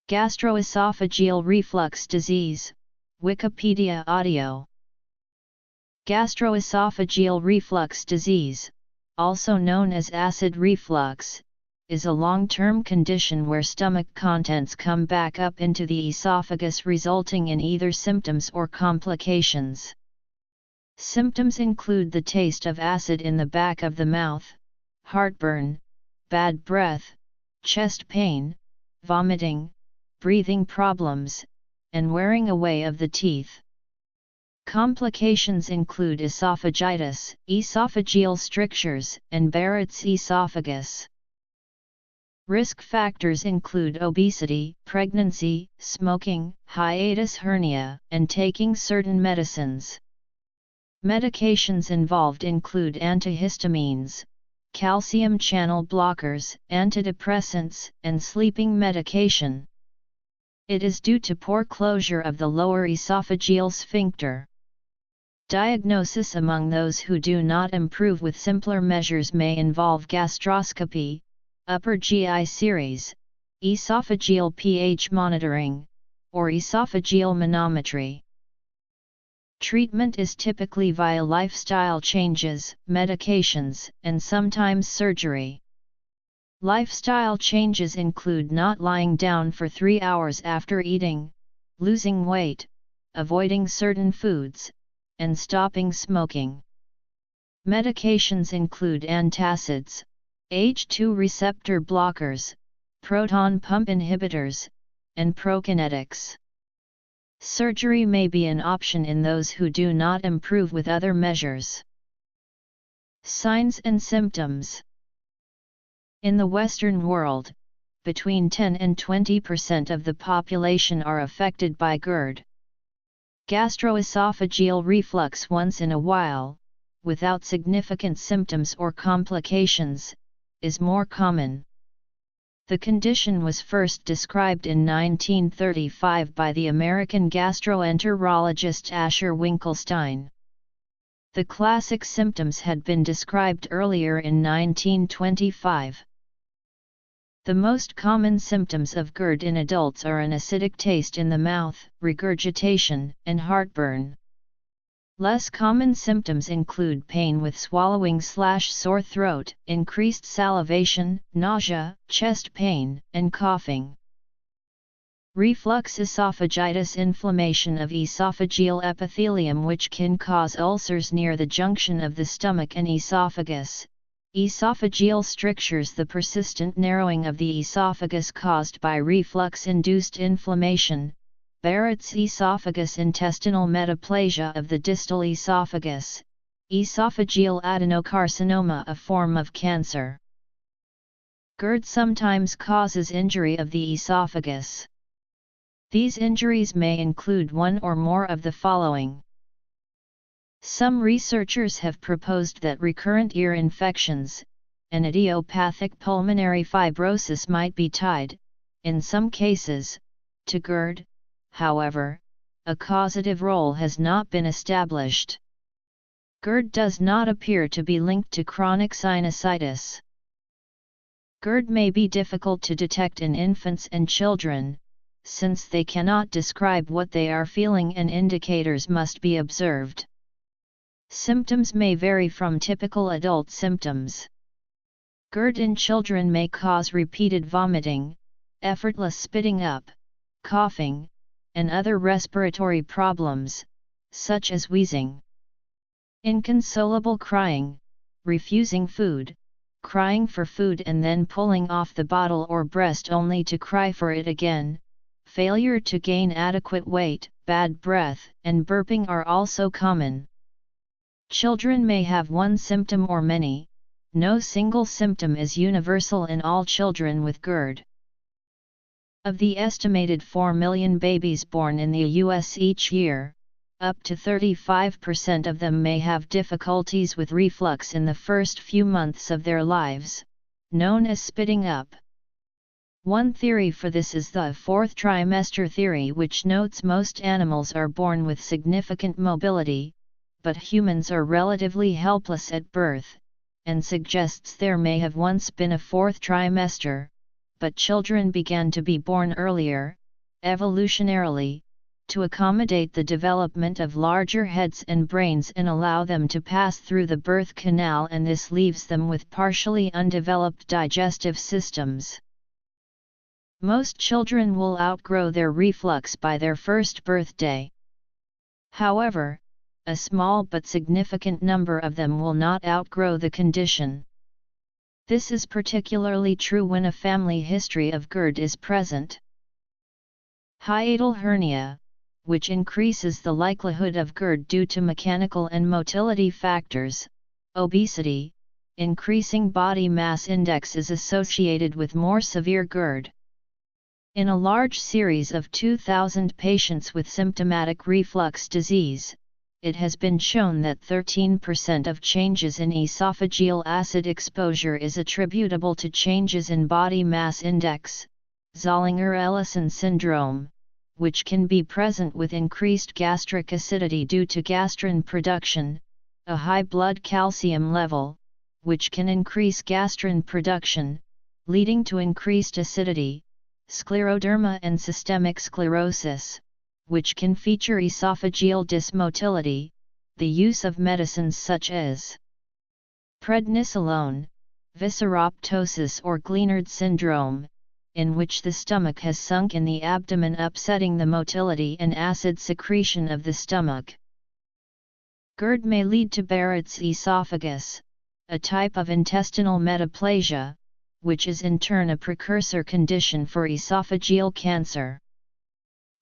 Gastroesophageal reflux disease, Wikipedia audio. Gastroesophageal reflux disease, also known as acid reflux, is a long-term condition where stomach contents come back up into the esophagus, resulting in either symptoms or complications. Symptoms include the taste of acid in the back of the mouth, heartburn, bad breath, chest pain, vomiting, breathing problems, and wearing away of the teeth. Complications include esophagitis, esophageal strictures, and Barrett's esophagus. Risk factors include obesity, pregnancy, smoking, hiatus hernia, and taking certain medicines. Medications involved include antihistamines, calcium channel blockers, antidepressants, and sleeping medication. It is due to poor closure of the lower esophageal sphincter. Diagnosis among those who do not improve with simpler measures may involve gastroscopy, upper GI series, esophageal pH monitoring, or esophageal manometry. Treatment is typically via lifestyle changes, medications, and sometimes surgery. Lifestyle changes include not lying down for 3 hours after eating, losing weight, avoiding certain foods, and stopping smoking. Medications include antacids, H2 receptor blockers, proton pump inhibitors, and prokinetics. Surgery may be an option in those who do not improve with other measures. Signs and symptoms. In the Western world, between 10 and 20% of the population are affected by GERD. Gastroesophageal reflux once in a while, without significant symptoms or complications, is more common. The condition was first described in 1935 by the American gastroenterologist Asher Winkelstein. The classic symptoms had been described earlier in 1925. The most common symptoms of GERD in adults are an acidic taste in the mouth, regurgitation, and heartburn. Less common symptoms include pain with swallowing/sore throat, increased salivation, nausea, chest pain, and coughing. Reflux esophagitis, inflammation of esophageal epithelium which can cause ulcers near the junction of the stomach and esophagus. Esophageal strictures, the persistent narrowing of the esophagus caused by reflux-induced inflammation. Barrett's esophagus, intestinal metaplasia of the distal esophagus. Esophageal adenocarcinoma, a form of cancer. GERD sometimes causes injury of the esophagus. These injuries may include one or more of the following. Some researchers have proposed that recurrent ear infections, and idiopathic pulmonary fibrosis might be tied, in some cases, to GERD. However, a causative role has not been established. GERD does not appear to be linked to chronic sinusitis. GERD may be difficult to detect in infants and children, since they cannot describe what they are feeling and indicators must be observed. Symptoms may vary from typical adult symptoms. GERD in children may cause repeated vomiting, effortless spitting up, coughing, and other respiratory problems, such as wheezing. Inconsolable crying, refusing food, crying for food and then pulling off the bottle or breast only to cry for it again, failure to gain adequate weight, bad breath, and burping are also common. Children may have one symptom or many. No single symptom is universal in all children with GERD. Of the estimated 4 million babies born in the U.S. each year, up to 35% of them may have difficulties with reflux in the first few months of their lives, known as spitting up. One theory for this is the fourth trimester theory, which notes most animals are born with significant mobility, but humans are relatively helpless at birth, and suggests there may have once been a fourth trimester, but children began to be born earlier, evolutionarily, to accommodate the development of larger heads and brains and allow them to pass through the birth canal, and this leaves them with partially undeveloped digestive systems. Most children will outgrow their reflux by their first birthday. However, a small but significant number of them will not outgrow the condition. This is particularly true when a family history of GERD is present. Hiatal hernia, which increases the likelihood of GERD due to mechanical and motility factors. Obesity, increasing body mass index is associated with more severe GERD. In a large series of 2,000 patients with symptomatic reflux disease, it has been shown that 13% of changes in esophageal acid exposure is attributable to changes in body mass index, Zollinger-Ellison syndrome, which can be present with increased gastric acidity due to gastrin production, a high blood calcium level, which can increase gastrin production, leading to increased acidity, scleroderma and systemic sclerosis, which can feature esophageal dysmotility, the use of medicines such as prednisolone, visceroptosis or Gleinard syndrome, in which the stomach has sunk in the abdomen, upsetting the motility and acid secretion of the stomach. GERD may lead to Barrett's esophagus, a type of intestinal metaplasia, which is in turn a precursor condition for esophageal cancer.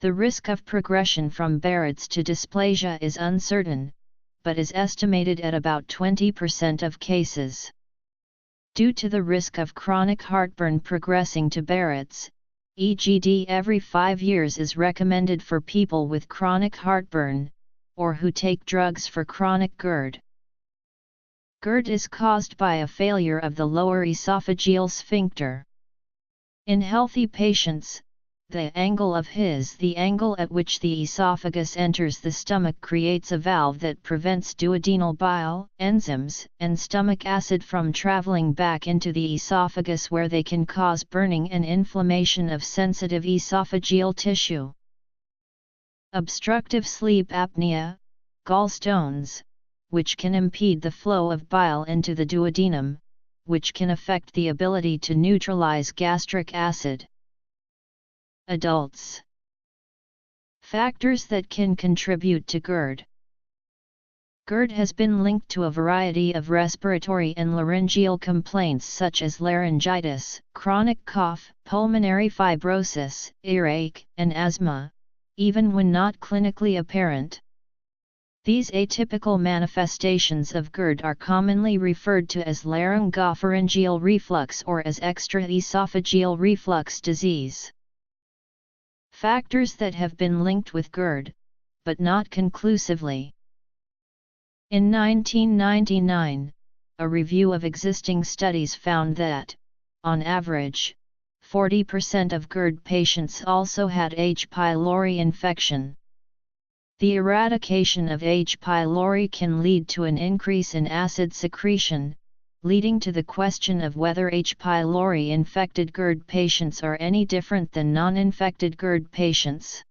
The risk of progression from Barrett's to dysplasia is uncertain, but is estimated at about 20% of cases. Due to the risk of chronic heartburn progressing to Barrett's, EGD every 5 years is recommended for people with chronic heartburn, or who take drugs for chronic GERD. GERD is caused by a failure of the lower esophageal sphincter. In healthy patients, the angle at which the esophagus enters the stomach creates a valve that prevents duodenal bile, enzymes, and stomach acid from traveling back into the esophagus, where they can cause burning and inflammation of sensitive esophageal tissue. Obstructive sleep apnea, gallstones, which can impede the flow of bile into the duodenum, which can affect the ability to neutralize gastric acid. Adults. Factors that can contribute to GERD. GERD has been linked to a variety of respiratory and laryngeal complaints such as laryngitis, chronic cough, pulmonary fibrosis, earache, and asthma, even when not clinically apparent. These atypical manifestations of GERD are commonly referred to as laryngopharyngeal reflux or as extraesophageal reflux disease. Factors that have been linked with GERD, but not conclusively. In 1999, a review of existing studies found that, on average, 40% of GERD patients also had H. pylori infection. The eradication of H. pylori can lead to an increase in acid secretion, leading to the question of whether H. pylori infected GERD patients are any different than non-infected GERD patients.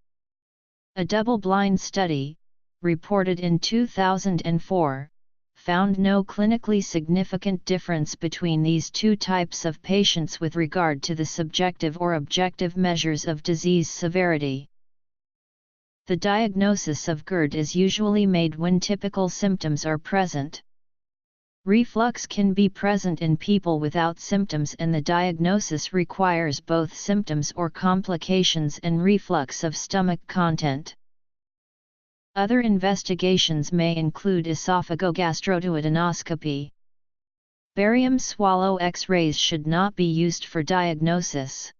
A double-blind study, reported in 2004, found no clinically significant difference between these two types of patients with regard to the subjective or objective measures of disease severity. The diagnosis of GERD is usually made when typical symptoms are present. Reflux can be present in people without symptoms, and the diagnosis requires both symptoms or complications and reflux of stomach content. Other investigations may include esophagogastroduodenoscopy. Barium swallow X-rays should not be used for diagnosis.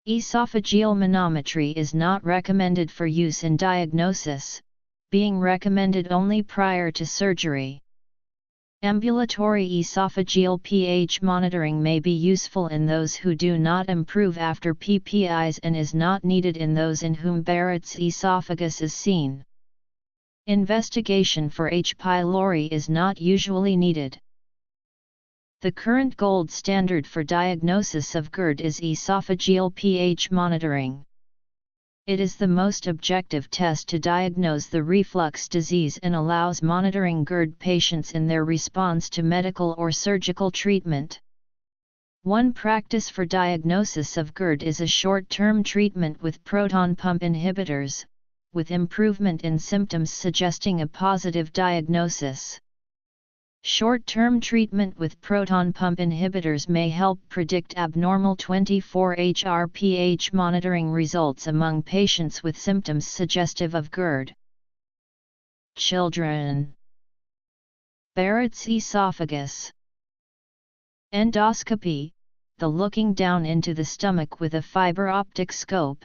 Esophageal manometry is not recommended for use in diagnosis, being recommended only prior to surgery. Ambulatory esophageal pH monitoring may be useful in those who do not improve after PPIs and is not needed in those in whom Barrett's esophagus is seen. Investigation for H. pylori is not usually needed. The current gold standard for diagnosis of GERD is esophageal pH monitoring. It is the most objective test to diagnose the reflux disease and allows monitoring GERD patients in their response to medical or surgical treatment. One practice for diagnosis of GERD is a short-term treatment with proton pump inhibitors, with improvement in symptoms suggesting a positive diagnosis. Short-term treatment with proton pump inhibitors may help predict abnormal 24-HR pH monitoring results among patients with symptoms suggestive of GERD. Children. Barrett's esophagus. Endoscopy, the looking down into the stomach with a fiber optic scope,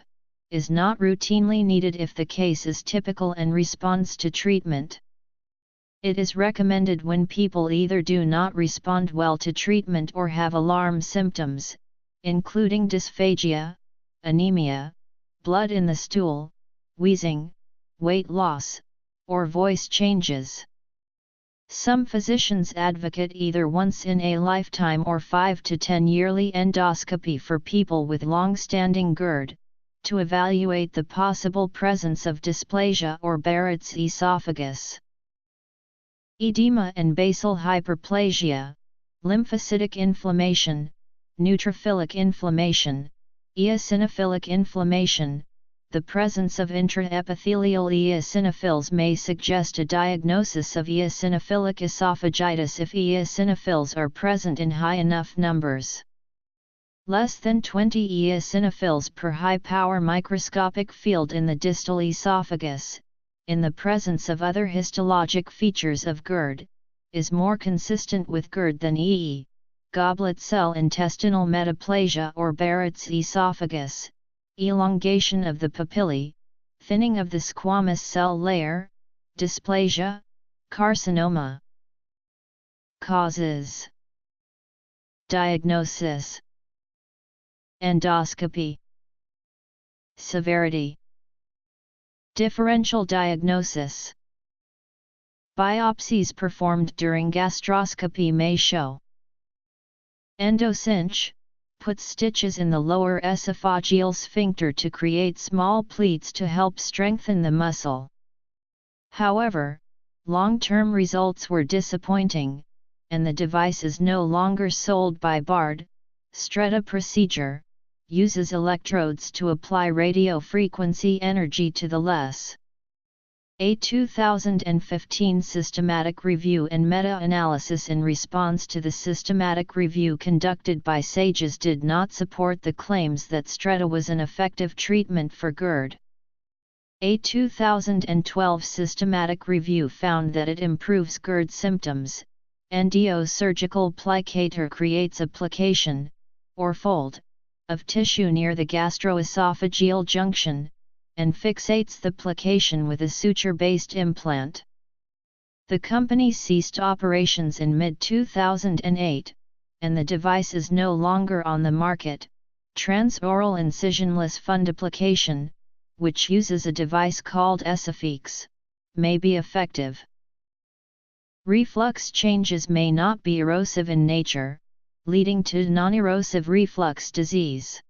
is not routinely needed if the case is typical and responds to treatment. It is recommended when people either do not respond well to treatment or have alarm symptoms, including dysphagia, anemia, blood in the stool, wheezing, weight loss, or voice changes. Some physicians advocate either once in a lifetime or 5 to 10 yearly endoscopy for people with long-standing GERD, to evaluate the possible presence of dysplasia or Barrett's esophagus. Edema and basal hyperplasia, lymphocytic inflammation, neutrophilic inflammation, eosinophilic inflammation. The presence of intraepithelial eosinophils may suggest a diagnosis of eosinophilic esophagitis if eosinophils are present in high enough numbers. Less than 20 eosinophils per high-power microscopic field in the distal esophagus, in the presence of other histologic features of GERD, is more consistent with GERD than EE, goblet cell intestinal metaplasia or Barrett's esophagus, elongation of the papillae, thinning of the squamous cell layer, dysplasia, carcinoma. Causes. Diagnosis. Endoscopy. Severity. Differential diagnosis. Biopsies performed during gastroscopy may show. Endocinch, puts stitches in the lower esophageal sphincter to create small pleats to help strengthen the muscle. However, long-term results were disappointing, and the device is no longer sold by Bard. Stretta procedure uses electrodes to apply radiofrequency energy to the LES. A 2015 systematic review and meta-analysis in response to the systematic review conducted by SAGES did not support the claims that Stretta was an effective treatment for GERD. A 2012 systematic review found that it improves GERD symptoms. Endiosurgical plicator creates a plication, or fold, of tissue near the gastroesophageal junction, and fixates the plication with a suture-based implant. The company ceased operations in mid-2008, and the device is no longer on the market. Transoral incisionless fundoplication, which uses a device called Esophex, may be effective. Reflux changes may not be erosive in nature, leading to non-erosive reflux disease.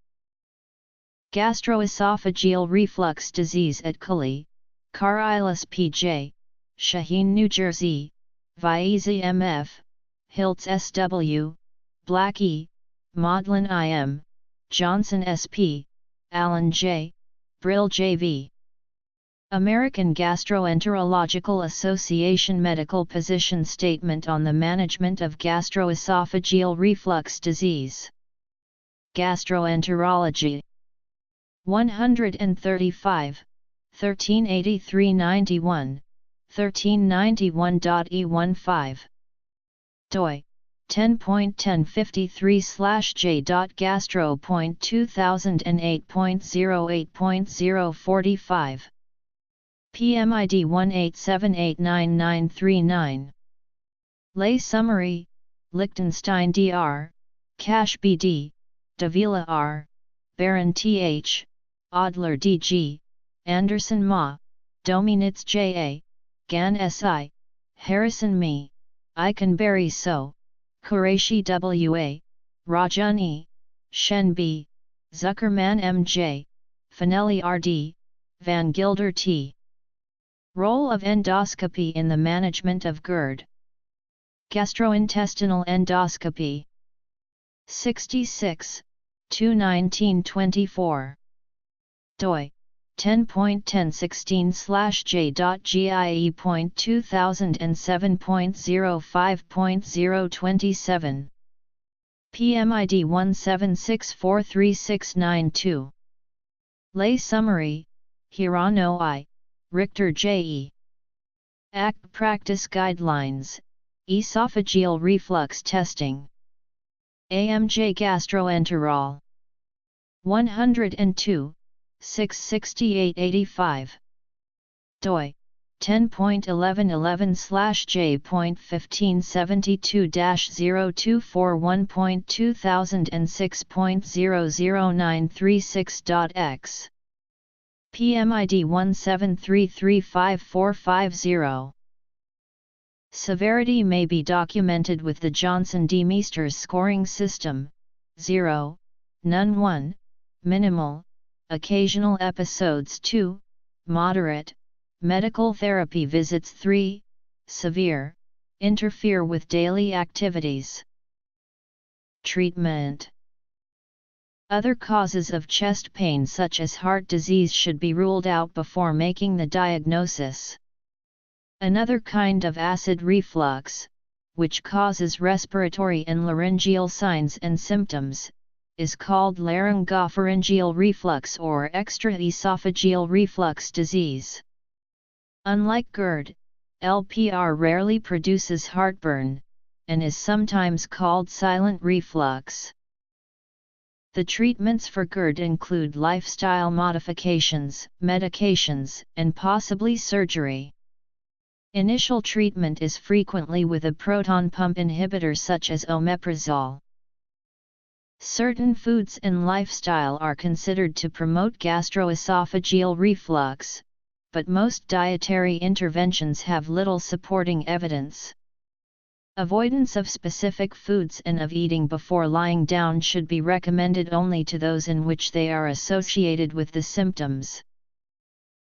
Gastroesophageal reflux disease at Cully, Carlisle PJ, Shaheen, New Jersey, Viezi MF, Hiltz SW, Black E, Maudlin IM, Johnson SP, Allen J, Brill JV. American Gastroenterological Association Medical Position Statement on the Management of Gastroesophageal Reflux Disease. Gastroenterology. 135, 1383-91, 1391.E15. doi, 10.1053/j.gastro.2008.08.045. PMID 1878939. Lay summary: Liechtenstein Dr., Cash BD, Davila R., Baron TH, Adler DG, Anderson Ma, Dominitz JA, Gan SI, Harrison Me, Eikenberry So, Qureshi W.A., Rajan E., Shen B., Zuckerman M.J., Finelli R.D., Van Gilder T. Role of endoscopy in the management of GERD. Gastrointestinal endoscopy. 66, 2/1924. doi 10.1016/j.GIE.2007.05.027. PMID 176436992. Lay summary, Hirano I., Richter J.E. ACT Practice Guidelines, Esophageal Reflux Testing. AMJ Gastroenterol. 102, 66885. doi 10.1111/j.1572-0241.2006.00936.x. PMID 173354550. Severity may be documented with the Johnson-D Meesters scoring system: 0, none 1, minimal, occasional episodes 2, moderate, medical therapy visits 3, severe, interfere with daily activities. Treatment. Other causes of chest pain such as heart disease should be ruled out before making the diagnosis. Another kind of acid reflux, which causes respiratory and laryngeal signs and symptoms, is called laryngopharyngeal reflux or extraesophageal reflux disease. Unlike GERD, LPR rarely produces heartburn, and is sometimes called silent reflux. The treatments for GERD include lifestyle modifications, medications, and possibly surgery. Initial treatment is frequently with a proton pump inhibitor such as omeprazole. Certain foods and lifestyle are considered to promote gastroesophageal reflux, but most dietary interventions have little supporting evidence. Avoidance of specific foods and of eating before lying down should be recommended only to those in which they are associated with the symptoms.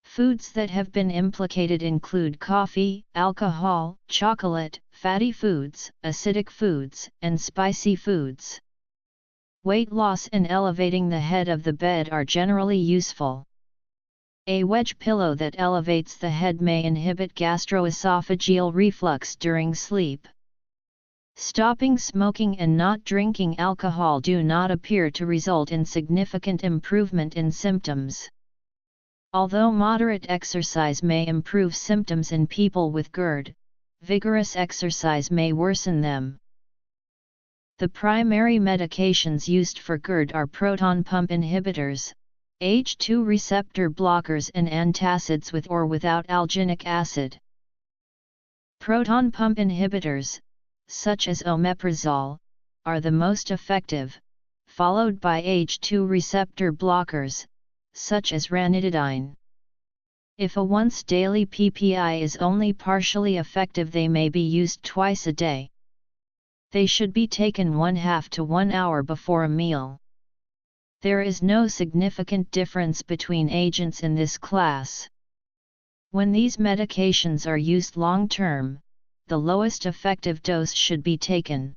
Foods that have been implicated include coffee, alcohol, chocolate, fatty foods, acidic foods, and spicy foods. Weight loss and elevating the head of the bed are generally useful. A wedge pillow that elevates the head may inhibit gastroesophageal reflux during sleep. Stopping smoking and not drinking alcohol do not appear to result in significant improvement in symptoms. Although moderate exercise may improve symptoms in people with GERD, vigorous exercise may worsen them. The primary medications used for GERD are proton pump inhibitors, H2 receptor blockers, and antacids with or without alginic acid. Proton pump inhibitors, such as omeprazole, are the most effective, followed by H2 receptor blockers, such as ranitidine. If a once-daily PPI is only partially effective, they may be used twice a day. They should be taken 1/2 to 1 hour before a meal. There is no significant difference between agents in this class. When these medications are used long-term, the lowest effective dose should be taken.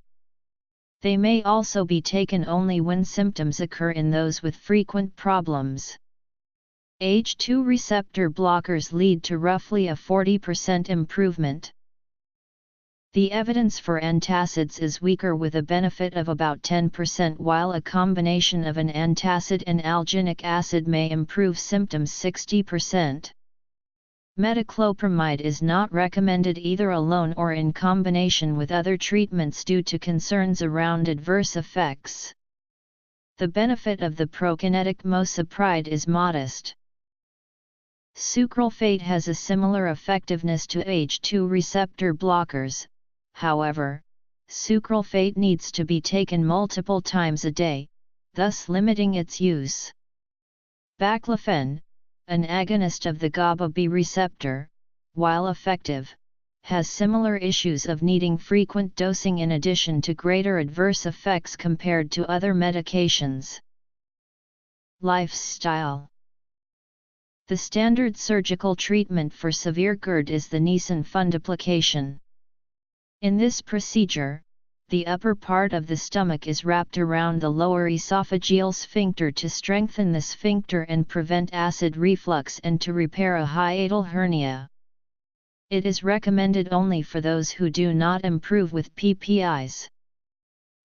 They may also be taken only when symptoms occur in those with frequent problems. H2 receptor blockers lead to roughly a 40% improvement. The evidence for antacids is weaker, with a benefit of about 10%, while a combination of an antacid and alginic acid may improve symptoms 60%. Metoclopramide is not recommended either alone or in combination with other treatments due to concerns around adverse effects. The benefit of the prokinetic mosapride is modest. Sucralfate has a similar effectiveness to H2 receptor blockers. However, sucralfate needs to be taken multiple times a day, thus limiting its use. Baclofen, an agonist of the GABA B receptor, while effective, has similar issues of needing frequent dosing in addition to greater adverse effects compared to other medications. Lifestyle. The standard surgical treatment for severe GERD is the Nissen fundoplication. In this procedure, the upper part of the stomach is wrapped around the lower esophageal sphincter to strengthen the sphincter and prevent acid reflux and to repair a hiatal hernia. It is recommended only for those who do not improve with PPIs.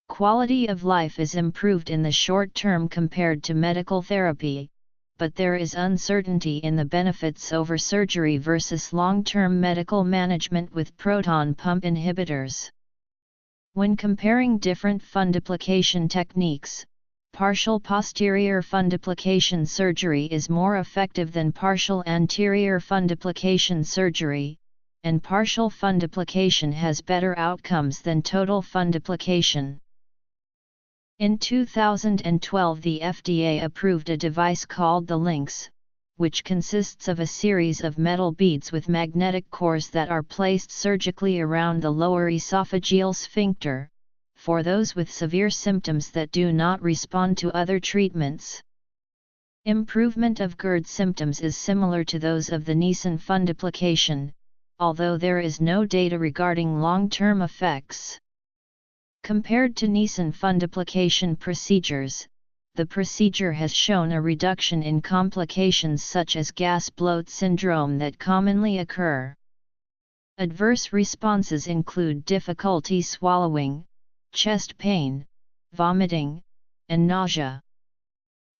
Quality of life is improved in the short term compared to medical therapy, but there is uncertainty in the benefits over surgery versus long-term medical management with proton pump inhibitors. When comparing different fundoplication techniques, partial posterior fundoplication surgery is more effective than partial anterior fundoplication surgery, and partial fundoplication has better outcomes than total fundoplication. In 2012, the FDA approved a device called the Lynx, which consists of a series of metal beads with magnetic cores that are placed surgically around the lower esophageal sphincter, for those with severe symptoms that do not respond to other treatments. Improvement of GERD symptoms is similar to those of the Nissen fundoplication, although there is no data regarding long-term effects. Compared to Nissen fundoplication procedures, the procedure has shown a reduction in complications such as gas bloat syndrome that commonly occur. Adverse responses include difficulty swallowing, chest pain, vomiting, and nausea.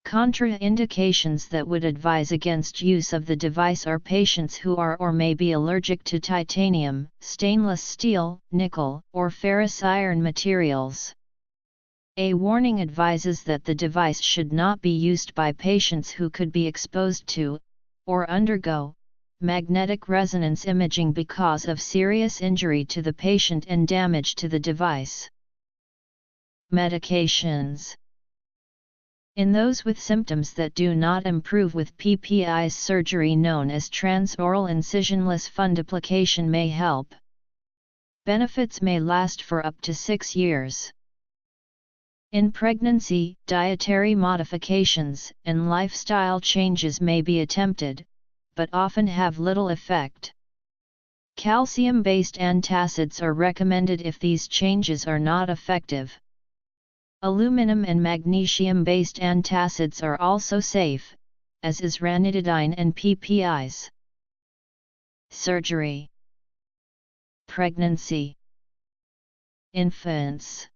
Contraindications that would advise against use of the device are patients who are or may be allergic to titanium, stainless steel, nickel, or ferrous iron materials. A warning advises that the device should not be used by patients who could be exposed to, or undergo, magnetic resonance imaging because of serious injury to the patient and damage to the device. Medications. In those with symptoms that do not improve with PPIs, surgery known as transoral incisionless fundoplication may help. Benefits may last for up to 6 years. In pregnancy, dietary modifications and lifestyle changes may be attempted, but often have little effect. Calcium-based antacids are recommended if these changes are not effective. Aluminum and magnesium-based antacids are also safe, as is ranitidine and PPIs. Surgery. Pregnancy. Infants.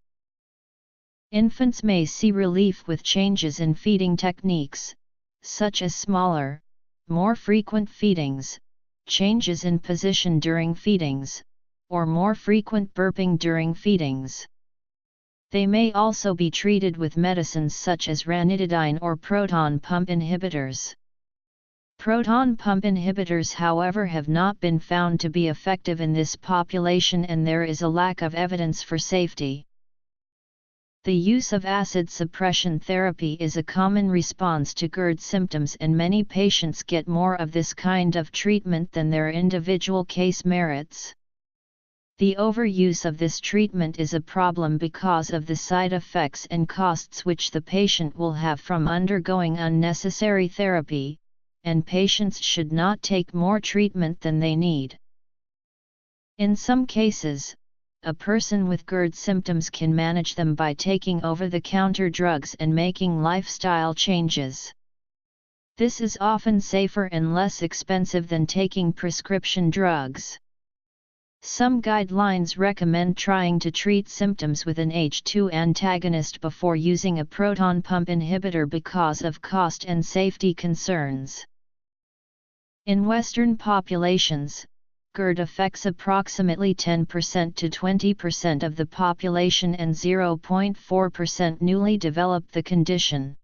Infants may see relief with changes in feeding techniques, such as smaller, more frequent feedings, changes in position during feedings, or more frequent burping during feedings. They may also be treated with medicines such as ranitidine or proton pump inhibitors. Proton pump inhibitors, however, have not been found to be effective in this population, and there is a lack of evidence for safety. The use of acid suppression therapy is a common response to GERD symptoms, and many patients get more of this kind of treatment than their individual case merits. The overuse of this treatment is a problem because of the side effects and costs which the patient will have from undergoing unnecessary therapy, and patients should not take more treatment than they need. In some cases, a person with GERD symptoms can manage them by taking over-the-counter drugs and making lifestyle changes. This is often safer and less expensive than taking prescription drugs. Some guidelines recommend trying to treat symptoms with an H2 antagonist before using a proton pump inhibitor because of cost and safety concerns. In Western populations, GERD affects approximately 10% to 20% of the population, and 0.4% newly develop the condition.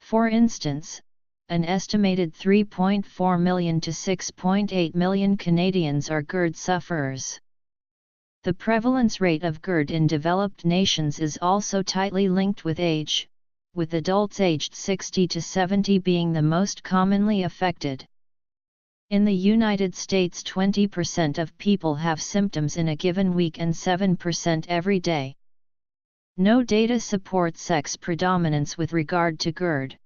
For instance, an estimated 3.4 million to 6.8 million Canadians are GERD sufferers. The prevalence rate of GERD in developed nations is also tightly linked with age, with adults aged 60 to 70 being the most commonly affected. In the United States, 20% of people have symptoms in a given week and 7% every day. No data supports sex predominance with regard to GERD.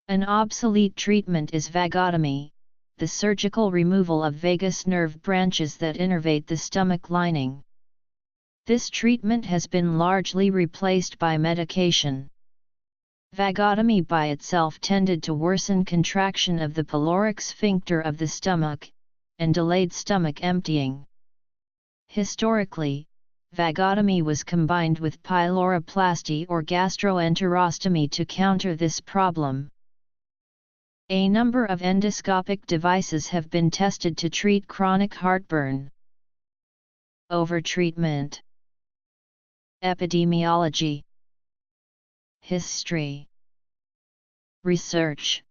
An obsolete treatment is vagotomy, the surgical removal of vagus nerve branches that innervate the stomach lining. This treatment has been largely replaced by medication. Vagotomy by itself tended to worsen contraction of the pyloric sphincter of the stomach, and delayed stomach emptying. Historically, vagotomy was combined with pyloroplasty or gastroenterostomy to counter this problem. A number of endoscopic devices have been tested to treat chronic heartburn. Overtreatment. Epidemiology. History. Research.